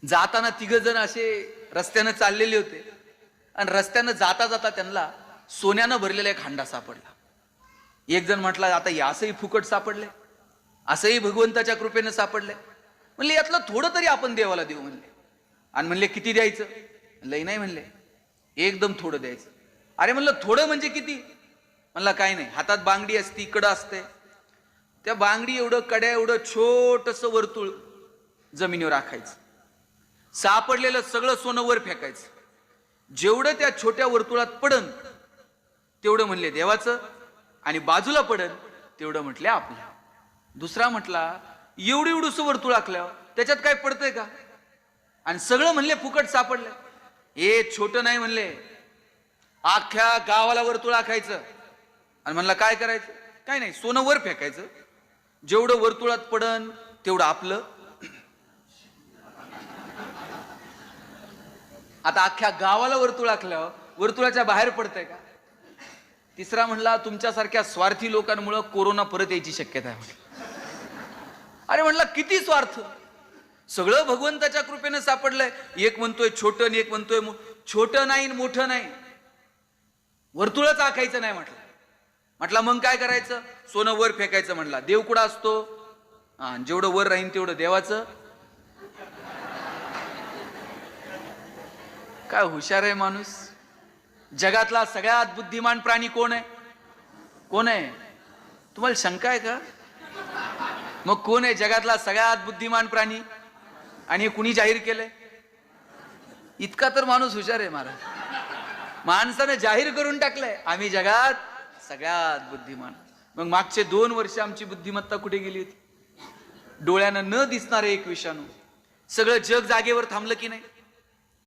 जाताना तिघ जण असे रस्त्यानं चाललेले होते आणि रस्त्यानं जाता जाता त्यांना सोन्यानं भरलेला एक हांडा सापडला. एक जण म्हटला, आता असंही फुकट सापडले, असंही भगवंताच्या कृपेनं सापडले. म्हणले यातलं थोडं तरी आपण देवाला देऊ म्हणले. आणि म्हणले किती द्यायचं? लई नाही म्हणले, एकदम थोडं द्यायचं. अरे म्हणलं थोडं म्हणजे किती? म्हणला काय नाही, हातात बांगडी असती, कडं असते, त्या बांगडी एवढं कड्या एवढं छोटस वर्तुळ जमिनीवर राखायचं, सापडलेलं सगळं सोनं वर फेकायचं, जेवढं त्या छोट्या वर्तुळात पडन तेवढं म्हणले देवाचं, आणि बाजूला पडन तेवढं म्हटले आपल्या. दुसरा म्हटला, एवढं एवढंसं वर्तुळ आखल्यावर त्याच्यात काय पडतंय का? आणि सगळं म्हणले फुकट सापडलं. हे छोटं नाही म्हणले, अख्ख्या गावाला वर्तुळ आखायचं. आणि म्हणला काय करायचं? काय नाही, सोनं वर फेकायचं, जेवढं वर्तुळात पडन तेवढं आपलं. आता अख्ख्या गावाला वर्तुळ आखल्यावर वर्तुळाच्या बाहेर पडतंय का? तिसरा म्हणला, तुमच्यासारख्या स्वार्थी लोकांमुळे कोरोना परत यायची शक्यता आहे. अरे म्हणला किती स्वार्थ, सगळं भगवंताच्या कृपेनं सापडलंय. एक म्हणतोय छोटं आणि एक म्हणतोय छोटं नाही मोठं नाही, वर्तुळच आखायचं नाही म्हटलं. म्हटलं मग काय करायचं? सोनं वर फेकायचं. म्हणला देव कुठं असतो? जेवढं वर राहीन तेवढं देवाचं. काय हुशार आहे माणूस. जगातला सगळ्यात बुद्धिमान प्राणी कोण आहे? कोण आहे? तुम्हाला शंका आहे का? मग कोण आहे जगातला सगळ्यात बुद्धिमान प्राणी? आणि कुणी जाहीर केलंय? इतका तर माणूस हुशार आहे महाराज. माणसाने जाहीर करून टाकलंय, आम्ही जगात सगळ्यात बुद्धिमान. मग मागचे 2 वर्ष आमची बुद्धिमत्ता कुठे गेली होती? डोळ्यानं न दिसणारे एक विषाणू, सगळं जग जागेवर थांबलं की नाही?